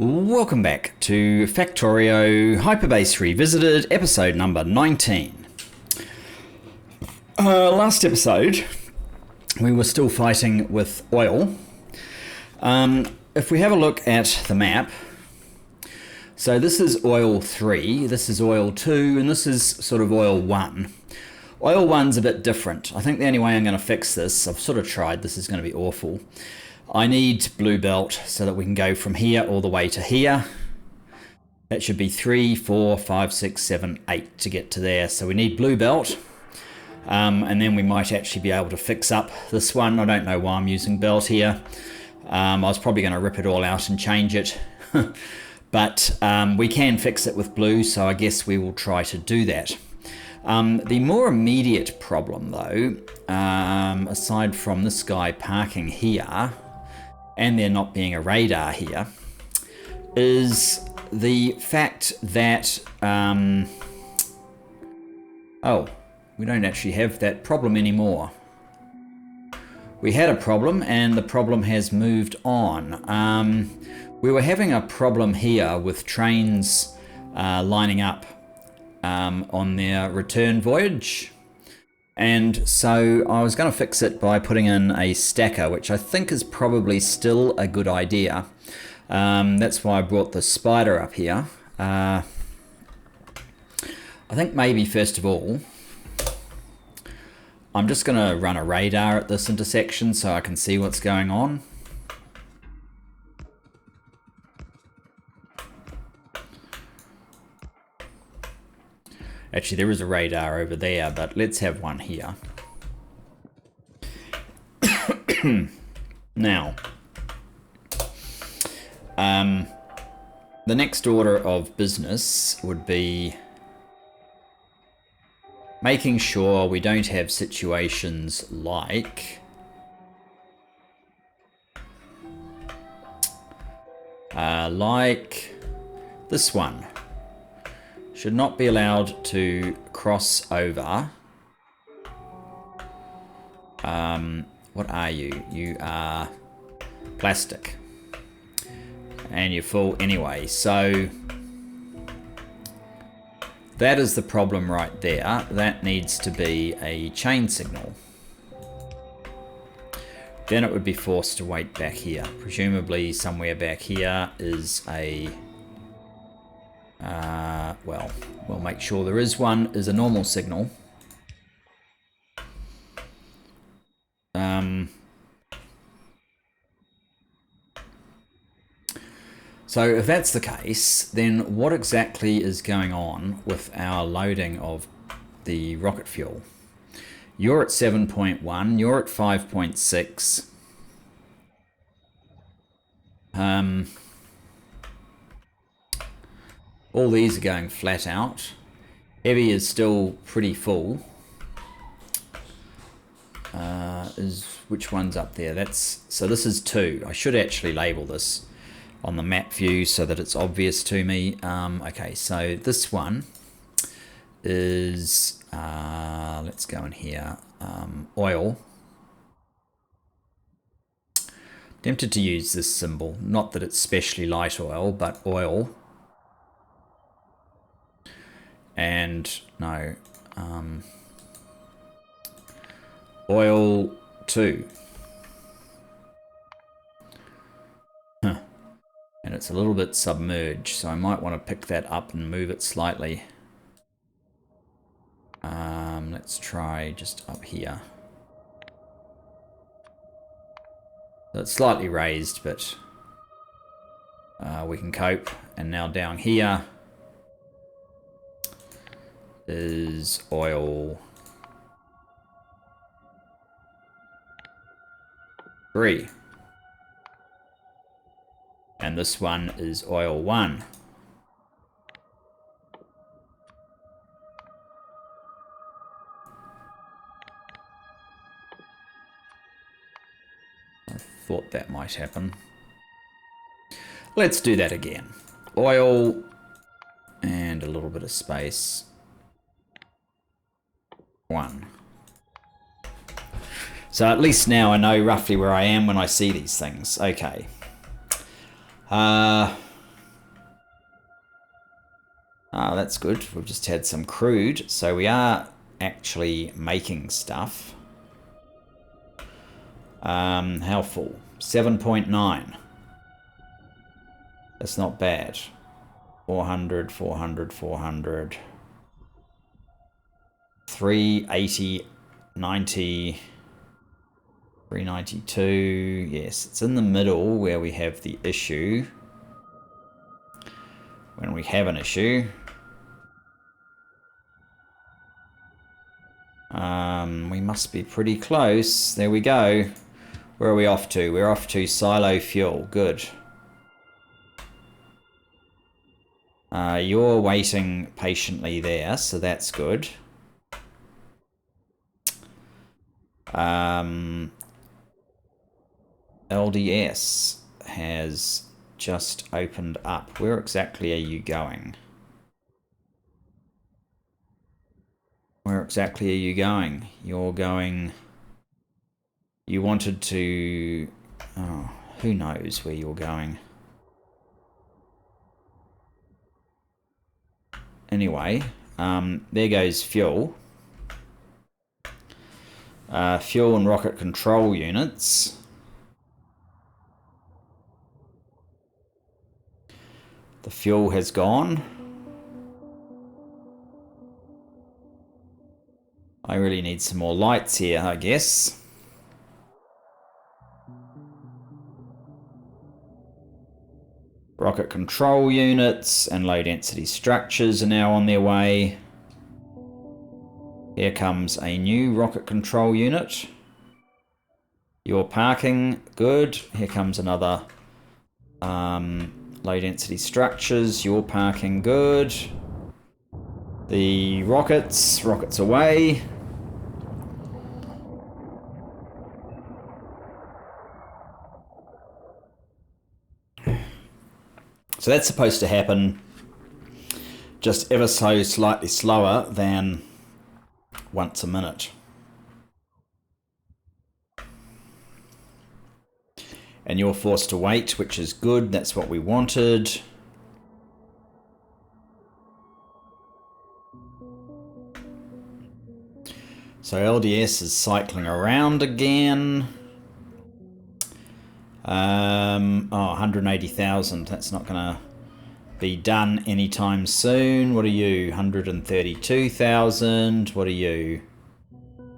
Welcome back to Factorio Hyperbase Revisited, episode number 19. Last episode, we were still fighting with oil. If we have a look at the map, so this is oil 3, this is oil 2, and this is sort of oil 1. Oil 1's a bit different. I think the only way I'm going to fix this, I've sort of tried, this is going to be awful. I need blue belt so that we can go from here all the way to here. That should be 3, 4, 5, 6, 7, 8 to get to there. So we need blue belt. And then we might actually be able to fix up this one. I don't know why I'm using belt here. I was probably going to rip it all out and change it. But we can fix it with blue, so I guess we will try to do that. The more immediate problem though, aside from this guy parking here, and there not being a radar here, is the fact that, oh, we don't actually have that problem anymore. We had a problem and the problem has moved on. We were having a problem here with trains lining up on their return voyage. And so I was going to fix it by putting in a stacker, which I think is probably still a good idea. That's why I brought the spider up here. I think maybe first of all, I'm just going to run a radar at this intersection so I can see what's going on. Actually, there is a radar over there, but let's have one here. Now, the next order of business would be making sure we don't have situations like this one. Should not be allowed to cross over. What are you? You are plastic. And you're full anyway. So that is the problem right there. That needs to be a chain signal. Then it would be forced to wait back here. Presumably somewhere back here is a... well, we'll make sure there is one, is a normal signal. So if that's the case, then what exactly is going on with our loading of the rocket fuel? You're at 7.1, you're at 5.6. All these are going flat out. Heavy is still pretty full. Which one's up there? So this is 2. I should actually label this on the map view so that it's obvious to me. Okay, so this one is, let's go in here, oil. Tempted to use this symbol, not that it's specially light oil, but oil. And no, oil 2. And it's a little bit submerged, so I might want to pick that up and move it slightly. Let's try just up here. So it's slightly raised, but we can cope. And now down here is oil 3. And this one is oil 1. I thought that might happen. Let's do that again. Oil and a little bit of space. 1. So at least now I know roughly where I am when I see these things. Okay. Oh, that's good. We've just had some crude, so we are actually making stuff. How full? 7.9. That's not bad. 400, 400, 400. 380, 90, 392. Yes, it's in the middle where we have the issue. When we have an issue. We must be pretty close. There we go. Where are we off to? We're off to silo fuel. Good. You're waiting patiently there, so that's good. LDS has just opened up. Where exactly are you going? Where exactly are you going? You're going... You wanted to... Oh, who knows where you're going. Anyway, there goes fuel. Fuel and rocket control units. The fuel has gone. I really need some more lights here, I guess. Rocket control units and low density structures are now on their way. Here comes a new rocket control unit. You're parking, good. Here comes another low density structures. You're parking, good. The rockets away. So that's supposed to happen just ever so slightly slower than once a minute. And you're forced to wait, which is good. That's what we wanted. So LDS is cycling around again. 180,000. That's not going to be done anytime soon. What are you? 132,000. What are you?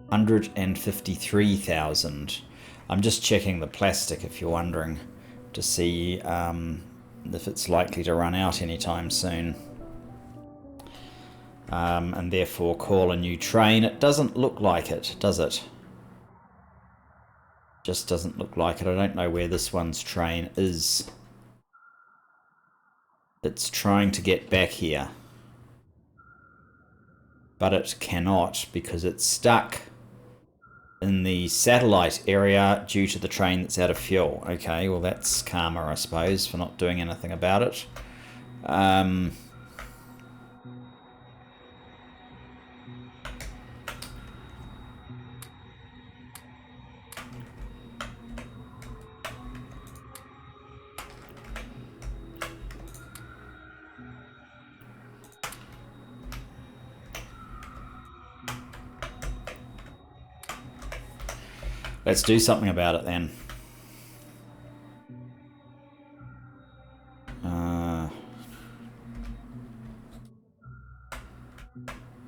153,000. I'm just checking the plastic if you're wondering to see if it's likely to run out anytime soon. And therefore call a new train. It doesn't look like it, does it? Just doesn't look like it. I don't know where this one's train is. It's trying to get back here. But it cannot because it's stuck in the satellite area due to the train that's out of fuel. Okay, well that's karma, I suppose, for not doing anything about it. Let's do something about it then.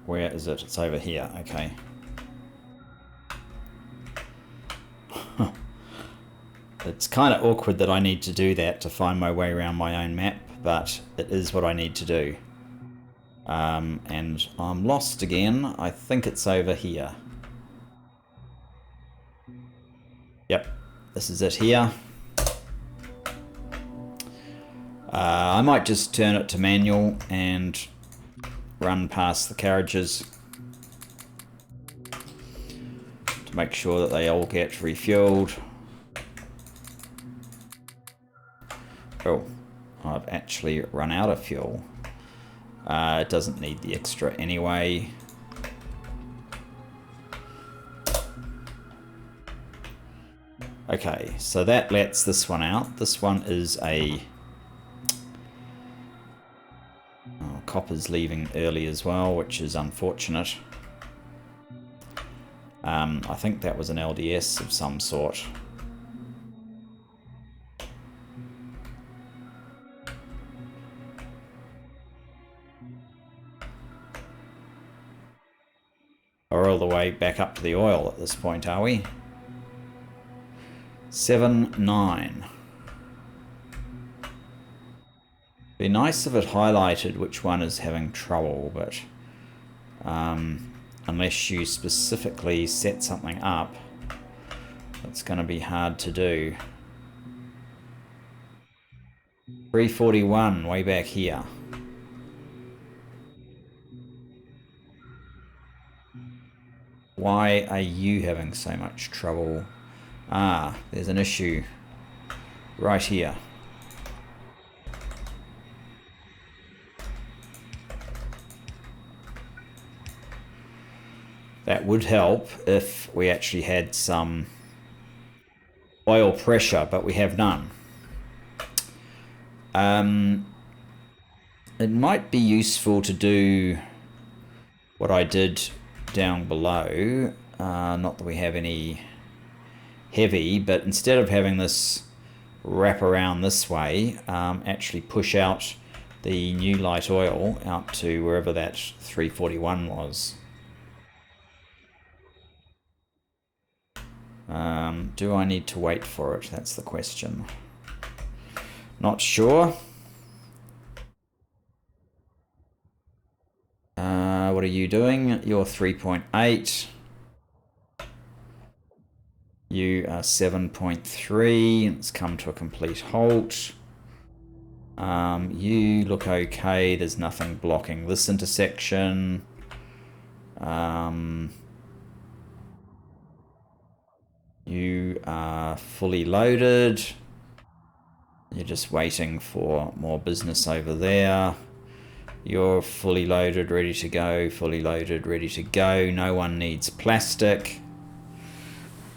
Where is it? It's over here. Okay. It's kind of awkward that I need to do that to find my way around my own map, but it is what I need to do. And I'm lost again. I think it's over here. Yep, this is it here. I might just turn it to manual and run past the carriages to make sure that they all get refueled. Oh, I've actually run out of fuel. It doesn't need the extra anyway. Okay, so that lets this one out. This one is a copper's leaving early as well, which is unfortunate. I think that was an LDS of some sort. We're all the way back up to the oil at this point, are we? 7-9. Be nice if it highlighted which one is having trouble, but unless you specifically set something up, it's going to be hard to do. 341, way back here. Why are you having so much trouble? Ah, there's an issue right here. That would help if we actually had some oil pressure, but we have none. It might be useful to do what I did down below. Not that we have any heavy, but instead of having this wrap around this way, actually push out the new light oil out to wherever that 341 was. Do I need to wait for it? That's the question. Not sure. What are you doing? You're 3.8. You are 7.3. It's come to a complete halt. You look okay. There's nothing blocking this intersection. You are fully loaded. You're just waiting for more business over there. You're fully loaded, ready to go. Fully loaded, ready to go. No one needs plastic.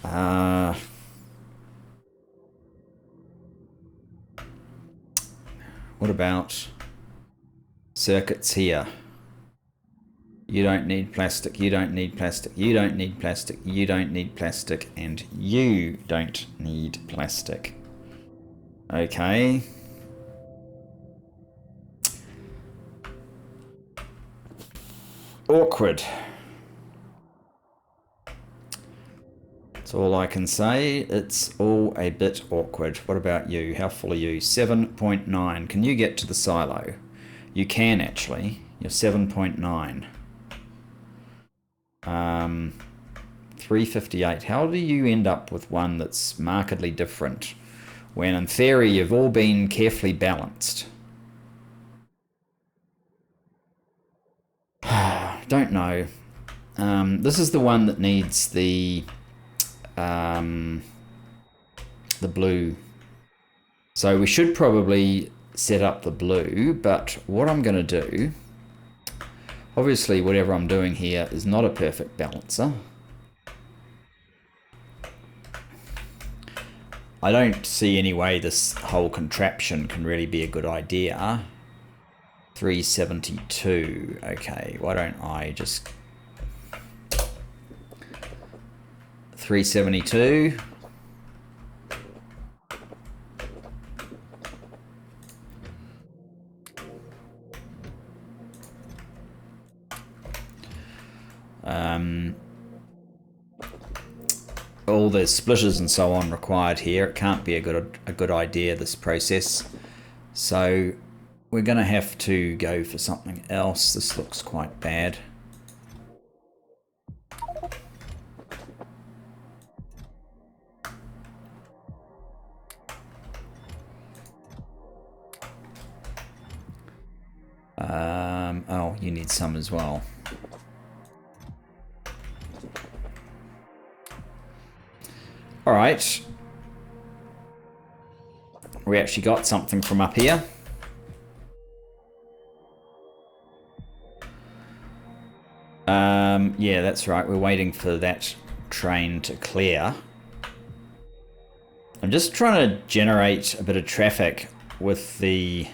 What about circuits here? You don't need plastic, you don't need plastic, you don't need plastic, you don't need plastic, and you don't need plastic. Okay. Awkward. That's all I can say. It's all a bit awkward. What about you? How full are you? 7.9. Can you get to the silo? You can actually. You're 7.9. 358. How do you end up with one that's markedly different when in theory you've all been carefully balanced? Don't know. This is the one that needs the blue. So we should probably set up the blue, but what I'm going to do, obviously whatever I'm doing here is not a perfect balancer. I don't see any way this whole contraption can really be a good idea. 372. Okay, why don't I just 372. All the splitters and so on required here. It can't be a good idea, this process. So we're going to have to go for something else. This looks quite bad. Oh, you need some as well. All right. We actually got something from up here. Yeah, that's right. We're waiting for that train to clear. I'm just trying to generate a bit of traffic with the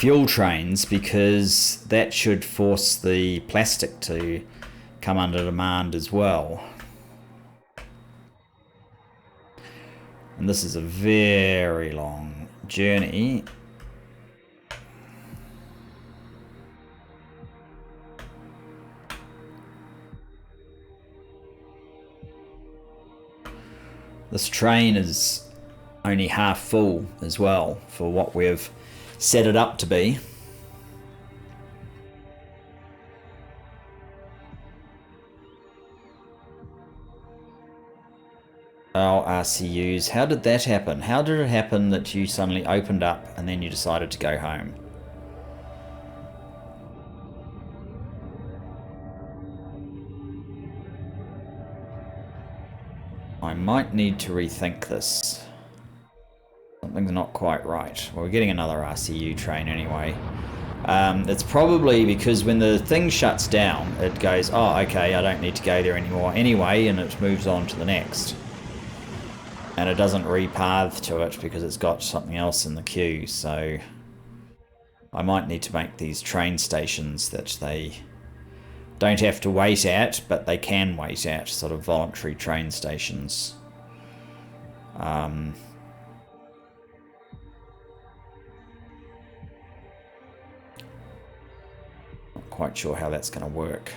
fuel trains, because that should force the plastic to come under demand as well. And this is a very long journey. This train is only half full as well for what we've set it up to be. Oh, RCUs, how did that happen? How did it happen that you suddenly opened up and then you decided to go home? I might need to rethink this. Something's not quite right. Well, we're getting another RCU train anyway. It's probably because when the thing shuts down, it goes, oh, okay, I don't need to go there anymore anyway, and it moves on to the next. And it doesn't repath to it because it's got something else in the queue, so I might need to make these train stations that they don't have to wait at, but they can wait at, sort of voluntary train stations. Not quite sure how that's going to work.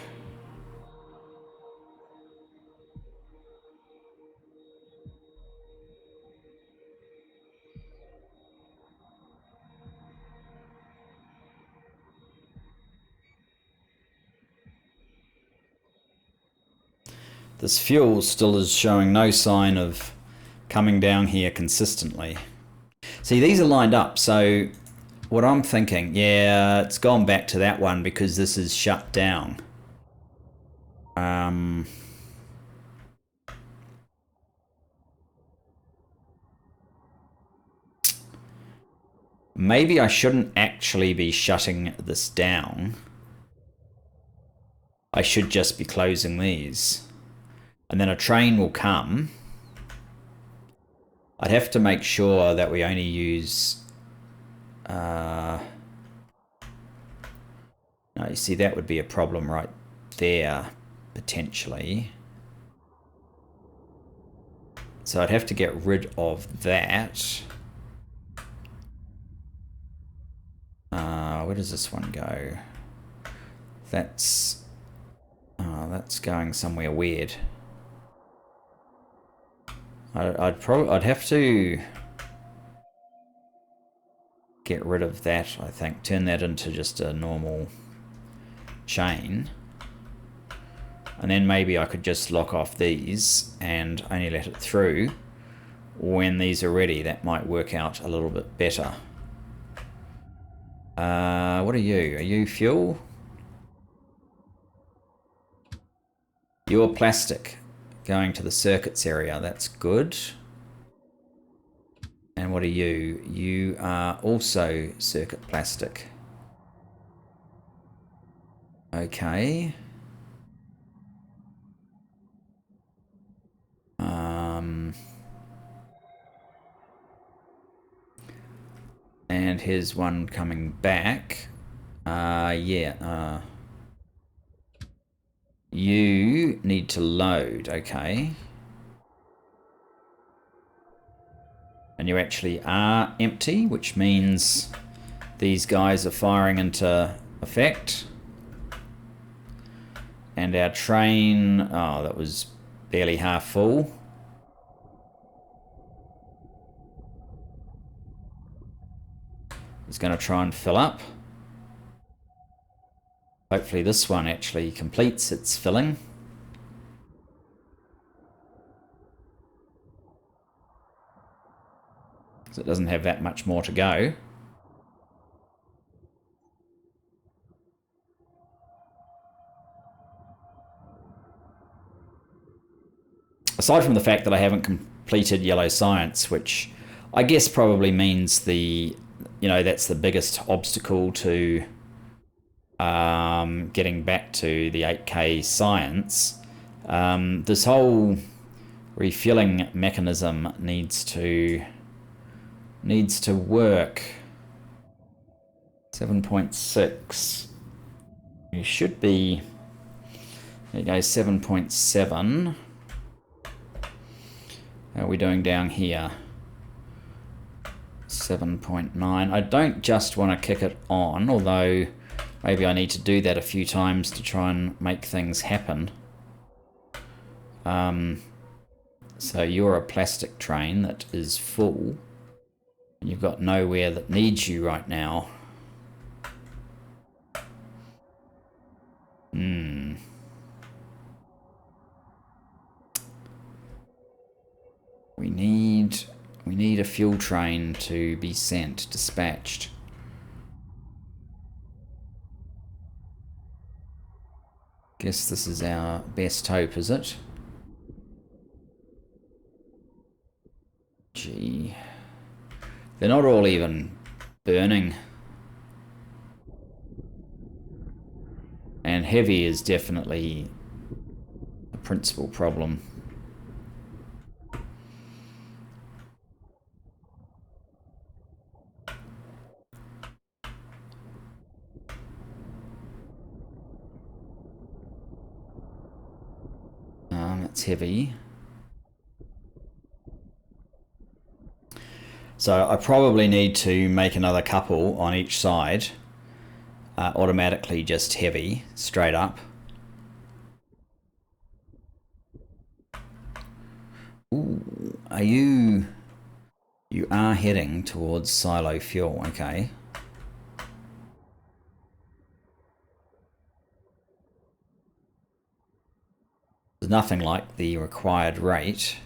This fuel still is showing no sign of coming down here consistently. See, these are lined up, so what I'm thinking, yeah, it's gone back to that one because this is shut down. Maybe I shouldn't actually be shutting this down. I should just be closing these. And then a train will come. I'd have to make sure that we only use... no, you see, that would be a problem right there, potentially. So I'd have to get rid of that. Where does this one go? That's going somewhere weird. I'd have to get rid of that, I think. Turn that into just a normal chain. And then maybe I could just lock off these and only let it through when these are ready. That might work out a little bit better. What are you? Are you fuel? You're plastic. Going to the circuits area. That's good. And what are you? You are also circuit plastic. Okay. And here's one coming back. Yeah. You need to load, okay. And you actually are empty, which means these guys are firing into effect. And our train, oh, that was barely half full. It's going to try and fill up. Hopefully this one actually completes its filling. So it doesn't have that much more to go. Aside from the fact that I haven't completed yellow science, which I guess probably means that's the biggest obstacle to getting back to the 8K science. This whole refueling mechanism needs to work. 7.6. You should be, there you go, 7.7. How are we doing down here? 7.9. I don't just want to kick it on, although maybe I need to do that a few times to try and make things happen. So you're a plastic train that is full. And you've got nowhere that needs you right now. We need a fuel train to be sent, dispatched. Guess this is our best hope, is it? Gee. They're not all even burning. And heavy is definitely a principal problem. It's heavy. So I probably need to make another couple on each side. Automatically just heavy, straight up. Ooh, are you... You are heading towards silo fuel, okay. There's nothing like the required rate.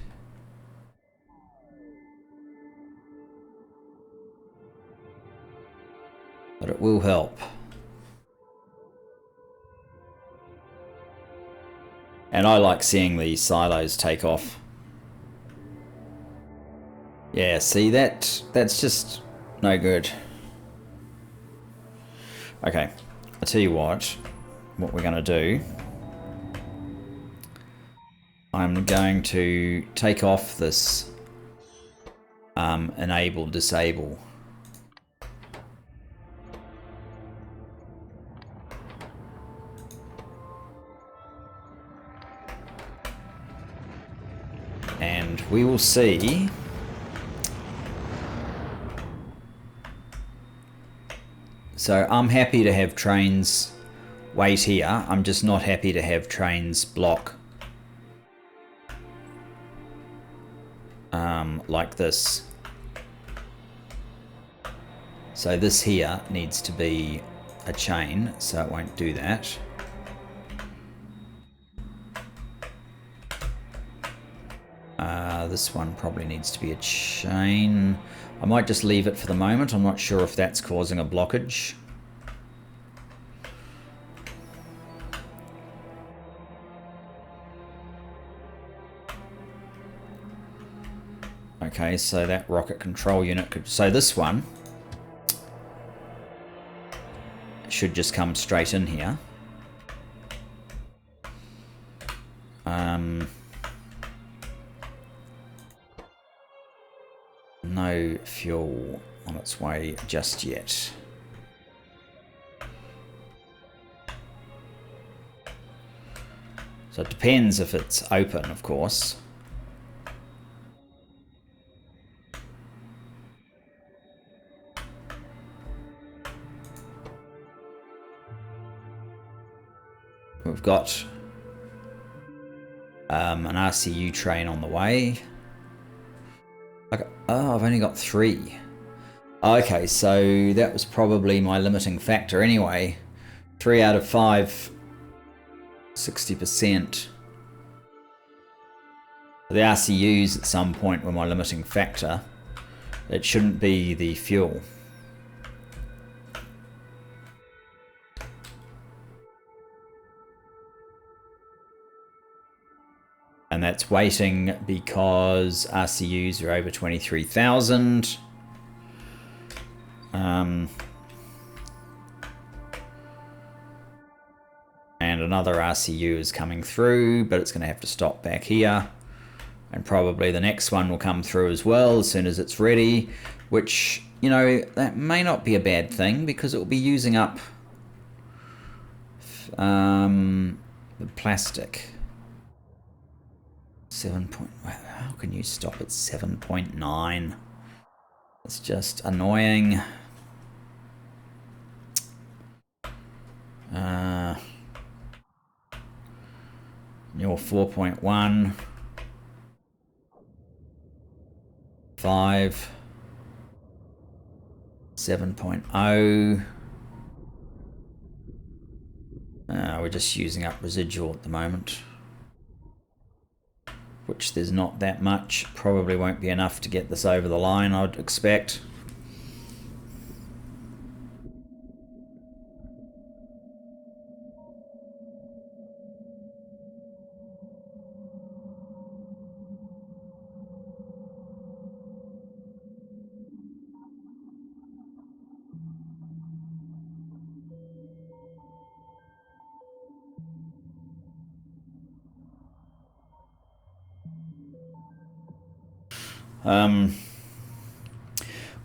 But it will help. And I like seeing these silos take off. Yeah, see, that's just no good. Okay, I'll tell you what we're going to do. I'm going to take off this enable, disable. And we will see so I'm happy to have trains wait here. I'm just not happy to have trains block like this. So this here needs to be a chain, so it won't do that. This one probably needs to be a chain. I might just leave it for the moment. I'm not sure if that's causing a blockage. Okay, so that rocket control unit could... So this one should just come straight in here. No fuel on its way just yet. So it depends if it's open, of course. We've got an RCU train on the way. Okay. Oh, I've only got 3. Okay, so that was probably my limiting factor anyway. 3 out of 5, 60%. The RCUs at some point were my limiting factor. It shouldn't be the fuel. And that's waiting because RCUs are over 23,000. And another RCU is coming through, but it's going to have to stop back here. And probably the next one will come through as well as soon as it's ready, which you know, that may not be a bad thing because it will be using up the plastic. 7 point, how can you stop at 7.9? It's just annoying. You're 4.1. 5. 7.0. We're just using up residual at the moment, which there's not that much. Probably won't be enough to get this over the line, I'd expect.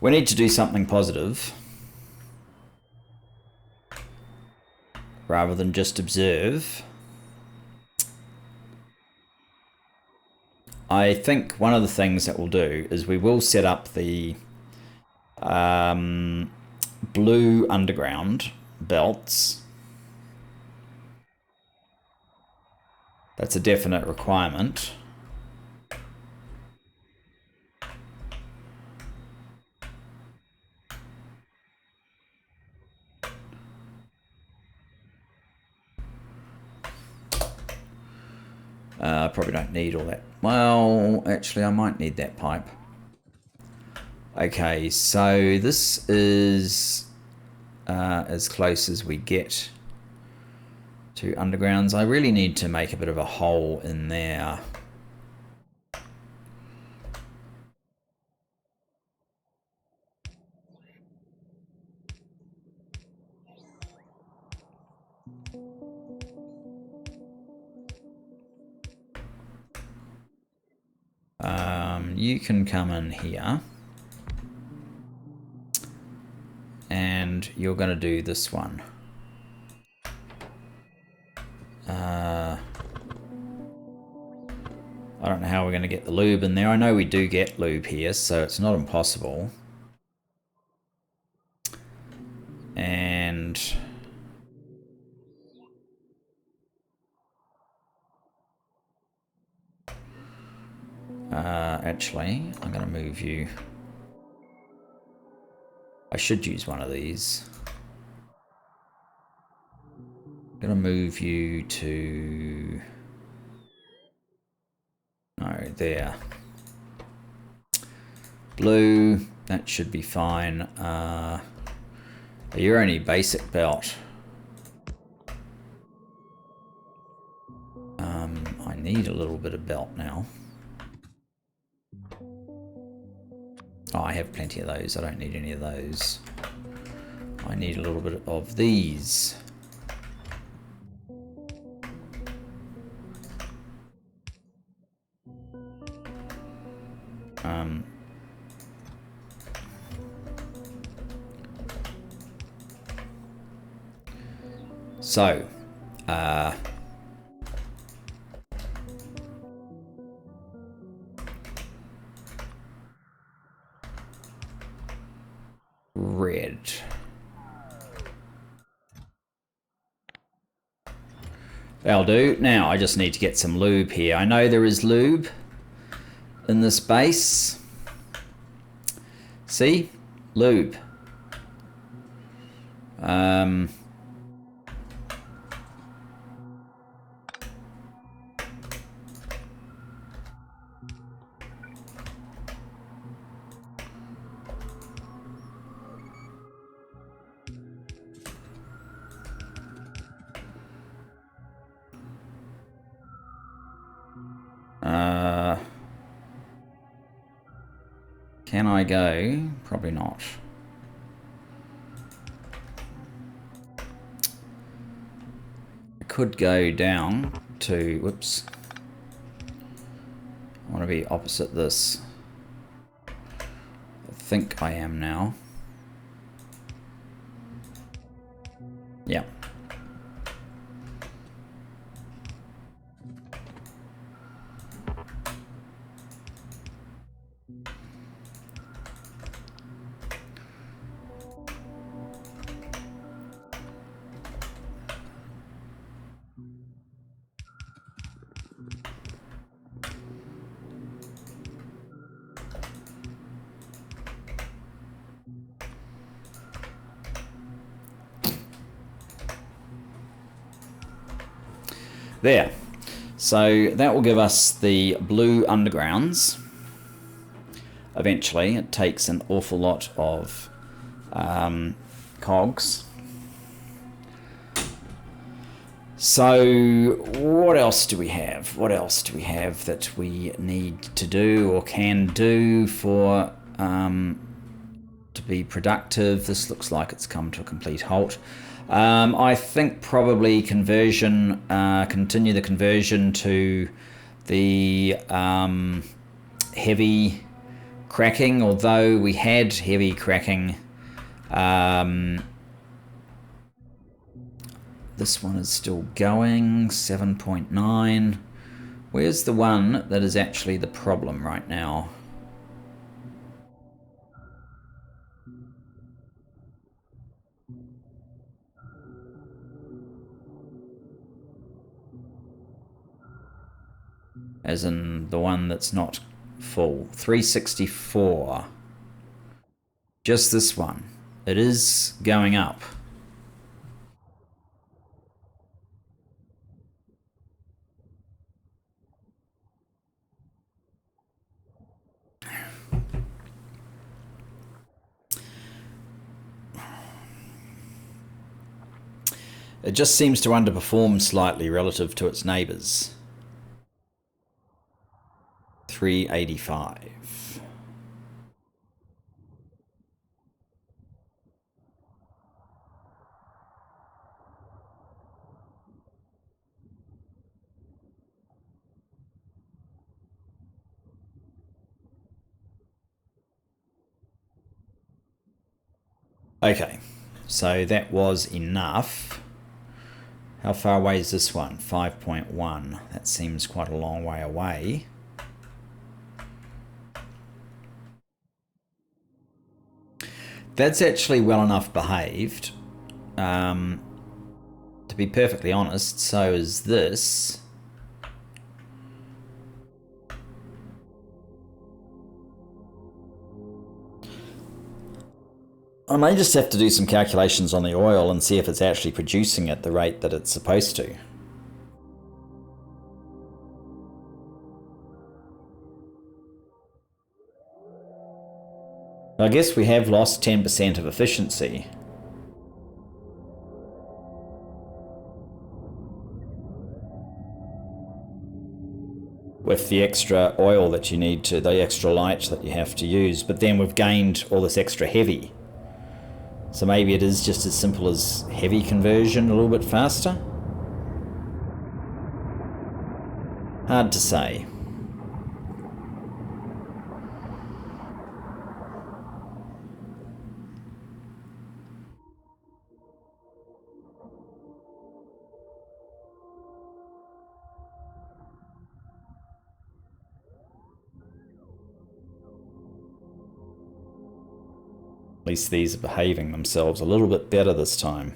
We need to do something positive rather than just observe. I think one of the things that we'll do is we will set up the blue underground belts. That's a definite requirement. I probably don't need all that. Well, actually, I might need that pipe. Okay, so this is as close as we get to undergrounds. I really need to make a bit of a hole in there. You can come in here and you're going to do this one. I don't know how we're going to get the lube in there. I know we do get lube here, so it's not impossible. And actually, I'm going to move you. I should use one of these. I'm going to move you to... No, there. Blue, that should be fine. You're only basic belt. I need a little bit of belt now. Oh, I have plenty of those. I don't need any of those. I need a little bit of these. So, red. That'll do. Now, I just need to get some lube here. I know there is lube in this base. See? Lube. Can I go? Probably not. I could go down to, whoops. I want to be opposite this. I think I am now. Yeah. There. So that will give us the blue undergrounds. Eventually, it takes an awful lot of cogs. So what else do we have? What else do we have that we need to do or can do for to be productive? This looks like it's come to a complete halt. I think probably conversion, continue the conversion to the heavy cracking, although we had heavy cracking. This one is still going, 7.9. Where's the one that is actually the problem right now? As in the one that's not full. 364. Just this one. It is going up. It just seems to underperform slightly relative to its neighbours. 385. Okay, so that was enough. How far away is this one? 5.1. That seems quite a long way away. That's actually well enough behaved. To be perfectly honest, so is this. I may just have to do some calculations on the oil and see if it's actually producing at the rate that it's supposed to. I guess we have lost 10% of efficiency. With the extra oil that you need to, the extra light that you have to use, but then we've gained all this extra heavy. So maybe it is just as simple as heavy conversion a little bit faster? Hard to say. At least these are behaving themselves a little bit better this time.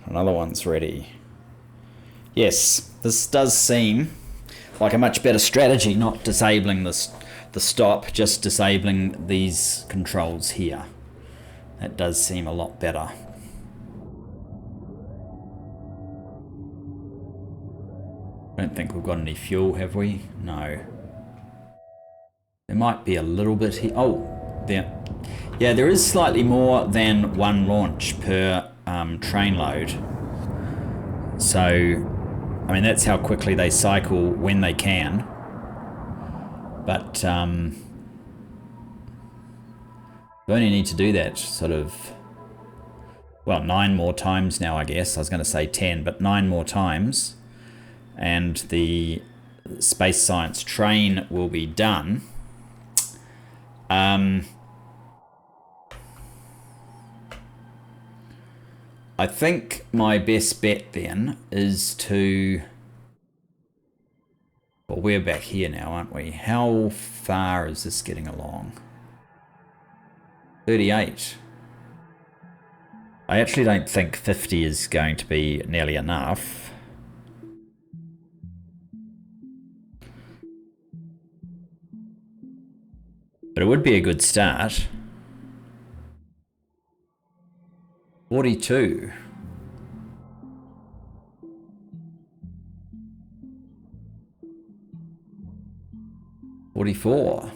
Another one's ready. Yes, this does seem like a much better strategy, not disabling the stop, just disabling these controls here. That does seem a lot better. I don't think we've got any fuel, have we? No. There might be a little bit here. Oh, there. Yeah, there is slightly more than one launch per train load. So, I mean, that's how quickly they cycle when they can. But we only need to do that sort of, well, 9 more times now, I guess. I was going to say 10, but 9 more times. And the space science train will be done. I think my best bet then is to... Well, we're back here now, aren't we? How far is this getting along? 38. I actually don't think 50 is going to be nearly enough. But it would be a good start. 42. $44.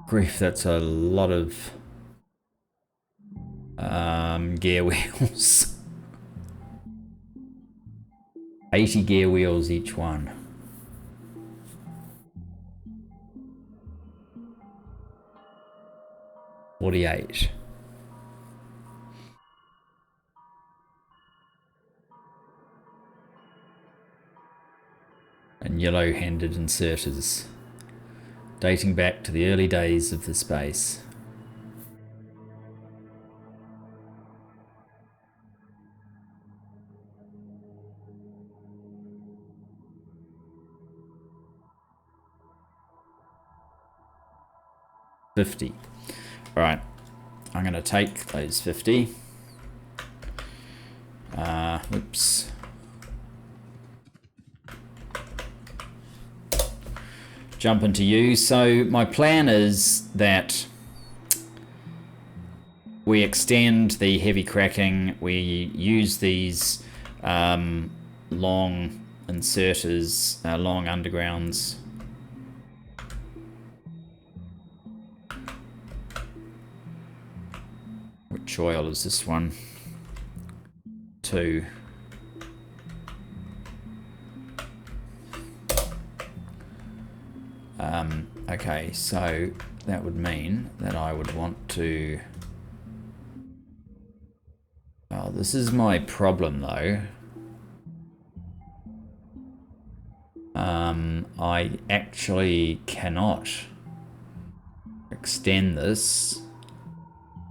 Grief, that's a lot of gear wheels. 80 gear wheels each one. $48. And yellow-handed inserters, dating back to the early days of the space. $50. All right, I'm going to take those 50. Oops. Jump into you. So my plan is that we extend the heavy cracking. We use these long inserters, long undergrounds. Which oil is this one? 2. Okay, so that would mean that I would want to... Oh, this is my problem though. I actually cannot extend this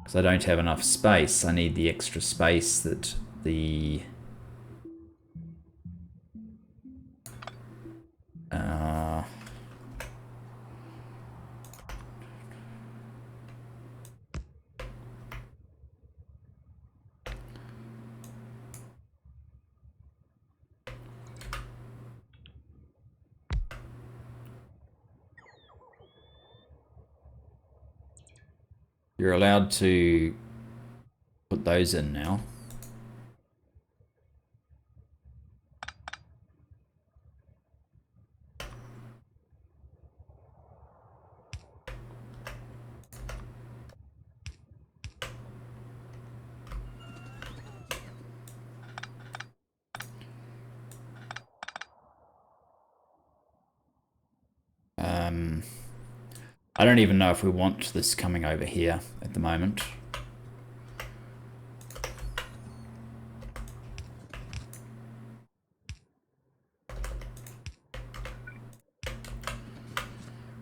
because I don't have enough space. I need the extra space that the... You're allowed to put those in now. I don't even know if we want this coming over here at the moment.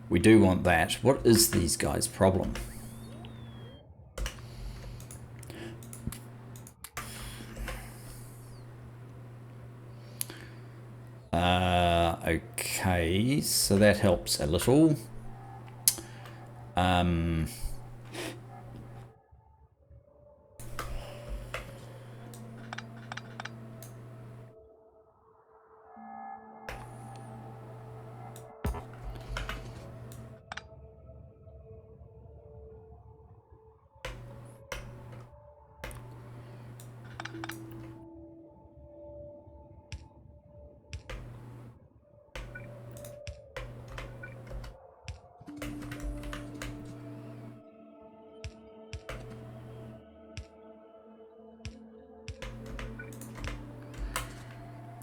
We do want that. What is these guys' problem? Okay, so that helps a little.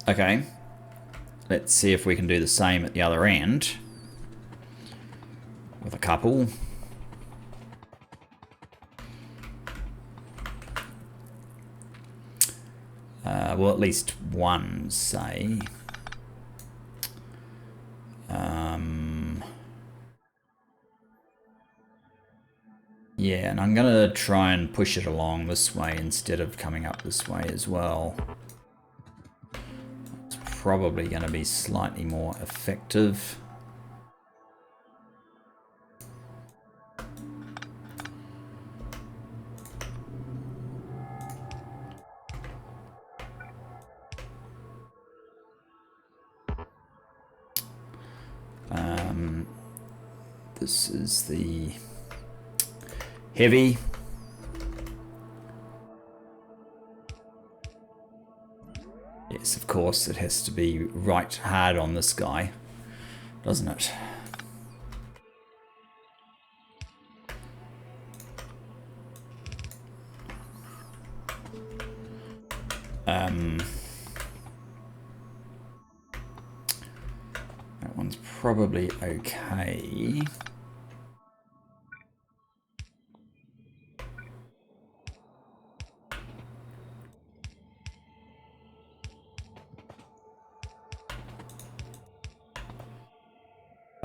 Okay, let's see if we can do the same at the other end with a couple. well, at least one, say. Yeah, and I'm gonna try and push it along this way instead of coming up this way as well. It's probably gonna be slightly more effective. This is the heavy. Yes, of course, it has to be right hard on this guy, doesn't it? That one's probably okay.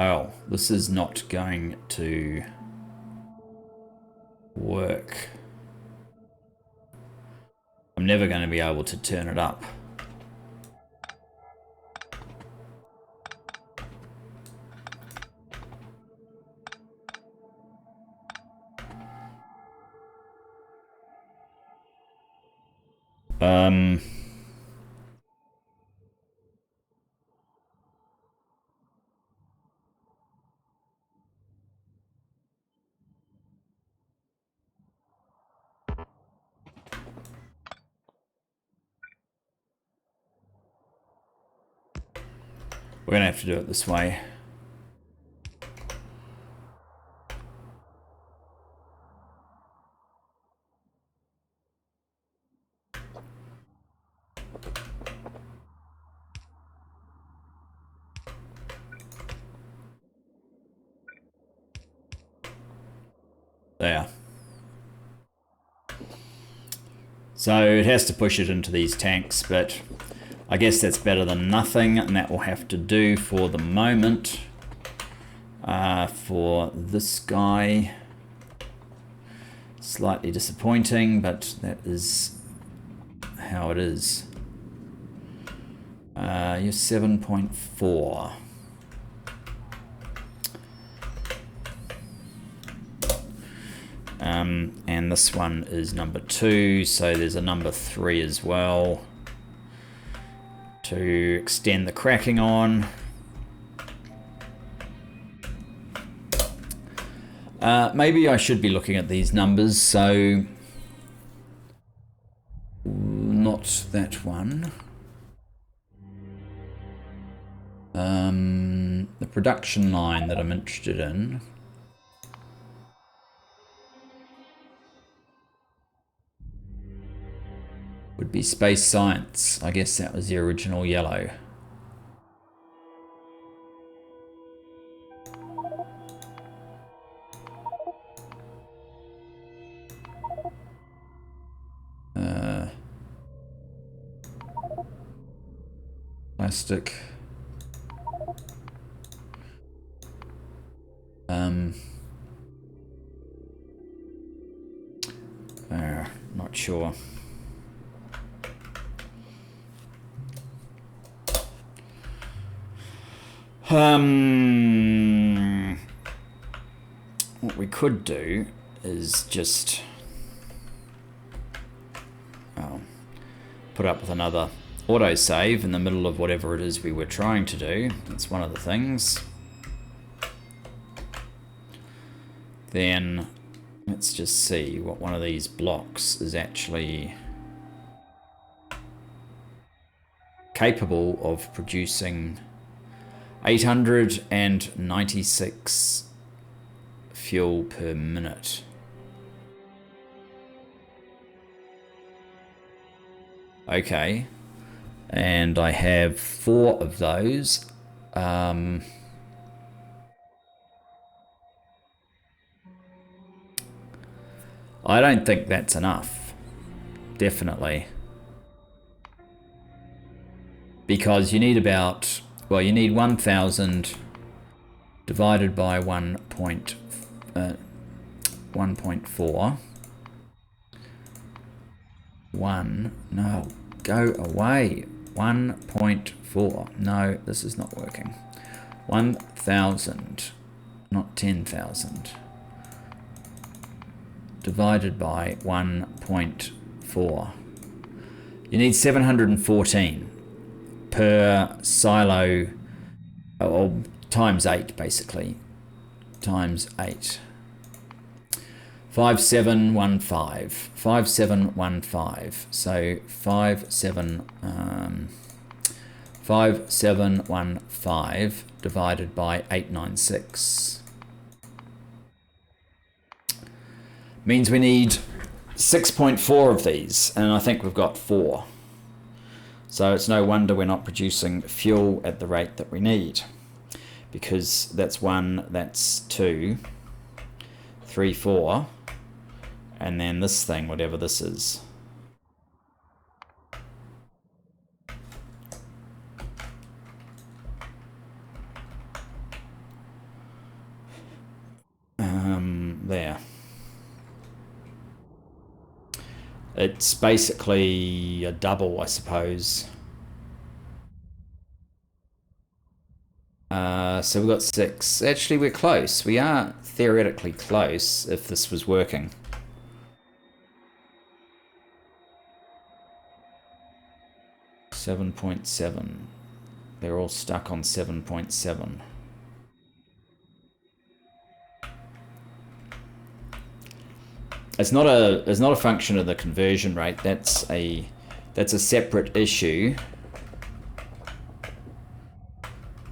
Oh, this is not going to work. I'm never going to be able to turn it up. We're going to have to do it this way. There. So it has to push it into these tanks, but I guess that's better than nothing, and that will have to do for the moment. For this guy, slightly disappointing, but that is how it is. You're 7.4. And this one is number 2, so there's a number 3 as well to extend the cracking on. Maybe I should be looking at these numbers, so not that one. The production line that I'm interested in. Would be space science. I guess that was the original yellow. Plastic. Not sure. What we could do is just put up with another autosave in the middle of whatever it is we were trying to do. That's one of the things. Then let's just see what one of these blocks is actually capable of producing. 896 fuel per minute. Okay, and I have 4 of those. I don't think that's enough. Definitely. because you need about, well, you need 1000 divided by 1.4. 1, no, go away. 1.4, no, this is not working. 1000, not 10,000, divided by 1.4. You need 714 per silo, or times 8 basically, times 8. 5715, so 5715 divided by 896 means we need 6.4 of these, and I think we've got 4. So it's no wonder we're not producing fuel at the rate that we need, because that's 1, that's 2, 3, 4, and then this thing, whatever this is. There. It's basically a double, I suppose. So we've got 6. Actually, we're close. We are theoretically close if this was working. .7. They're all stuck on 7.7. It's not a function of the conversion rate. That's a separate issue.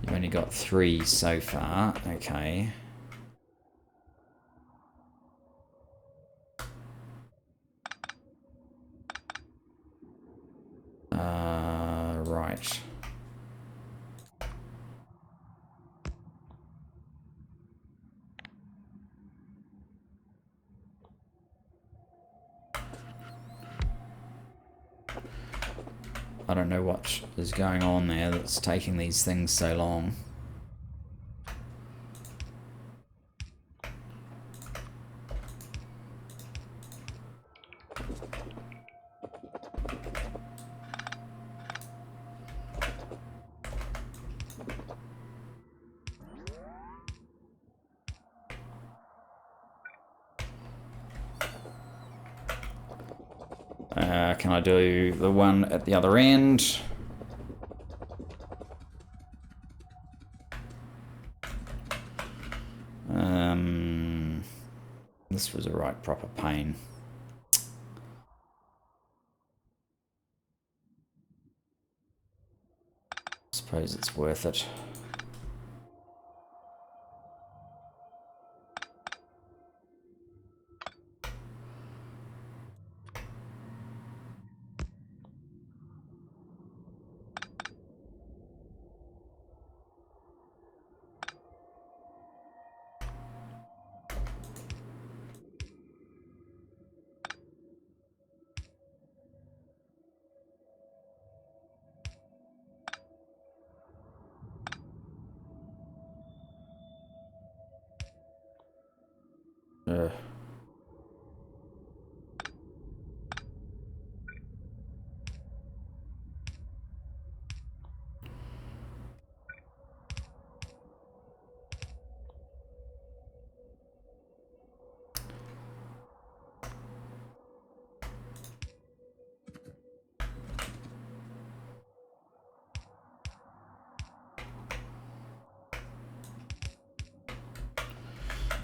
You've only got 3 so far. Okay. Right. I don't know what is going on there that's taking these things so long. Can I do the one at the other end? This was a right proper pain. Suppose it's worth it.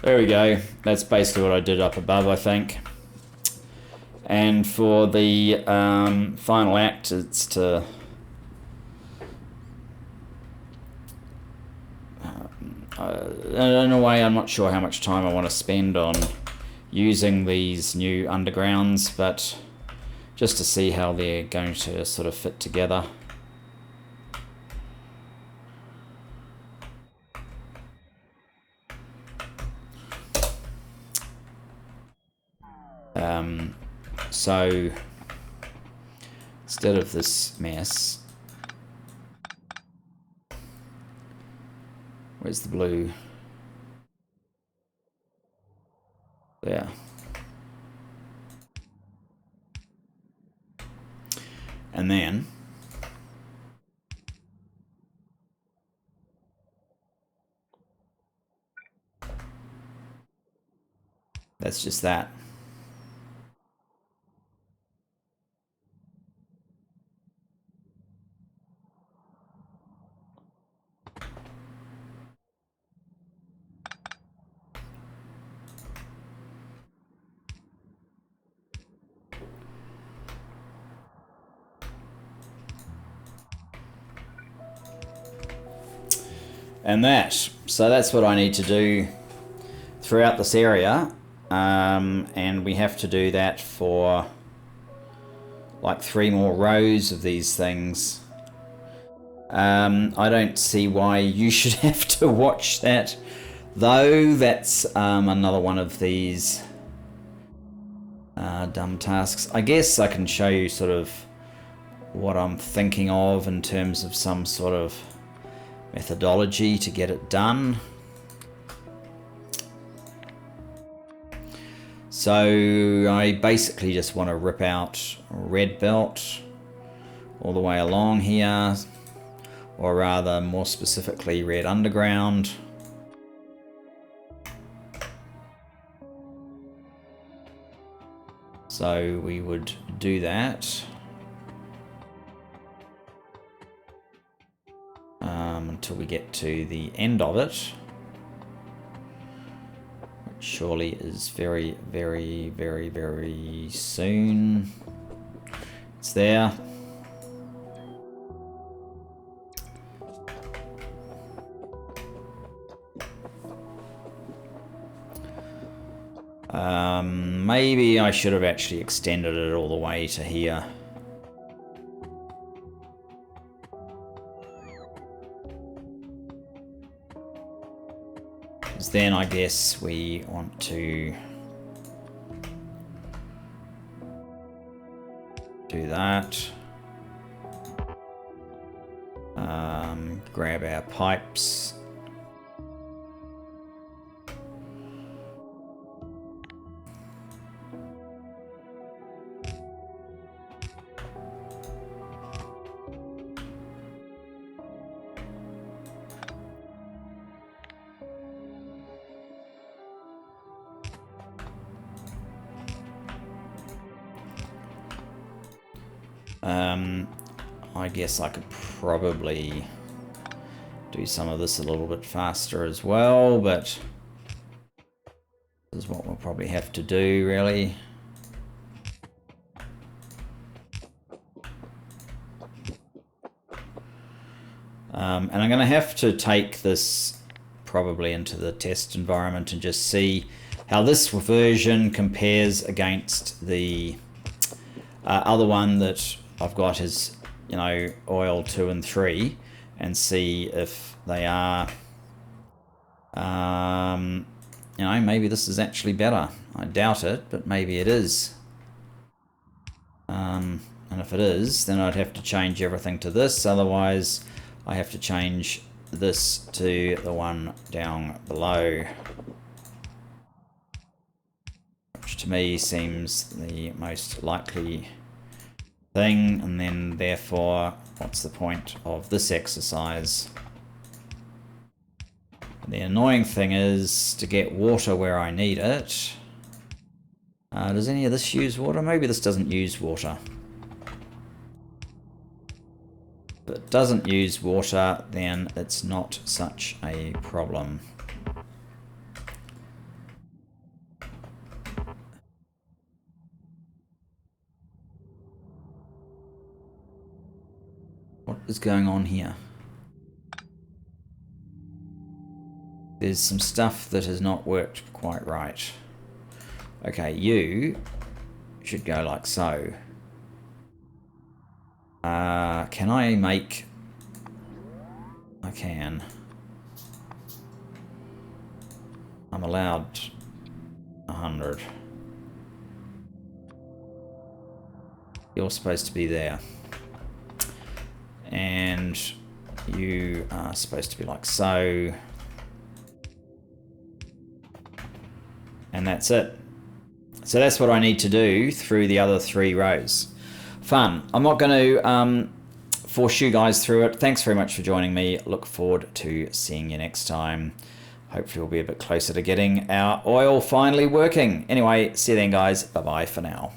There we go. That's basically what I did up above, I think. And for the final act, it's to in a way, I'm not sure how much time I want to spend on using these new undergrounds, but just to see how they're going to sort of fit together. So instead of this mess, Where's the blue? There. And then that's just that. And so that's what I need to do throughout this area, and we have to do that for like 3 more rows of these things. I don't see why you should have to watch that, though. That's another one of these dumb tasks. I guess I can show you sort of what I'm thinking of in terms of some sort of methodology to get it done. So I basically just want to rip out red belt all the way along here, or rather more specifically red underground. So we would do that until we get to the end of it, which surely is very, very, very, very soon. It's there. Maybe I should have actually extended it all the way to here. Because then I guess we want to do that. Grab our pipes. I guess I could probably do some of this a little bit faster as well, but this is what we'll probably have to do, really. And I'm going to have to take this probably into the test environment and just see how this version compares against the other one that I've got is, you know, oil 2 and 3, and see if they are, you know, maybe this is actually better. I doubt it, but maybe it is. And if it is, then I'd have to change everything to this. Otherwise, I have to change this to the one down below, which to me seems the most likely thing. And then therefore, what's the point of this exercise? And the annoying thing is to get water where I need it. Does any of this use water? Maybe this doesn't use water. If it doesn't use water, then it's not such a problem. What is going on here? There's some stuff that has not worked quite right. Okay, you should go like so. Can I make... I can. I'm allowed 100. You're supposed to be there. And you are supposed to be like so. And that's it. So that's what I need to do through the other 3 rows. Fun. I'm not going to force you guys through it. Thanks very much for joining me. Look forward to seeing you next time. Hopefully we'll be a bit closer to getting our oil finally working. Anyway, see you then, guys. Bye-bye for now.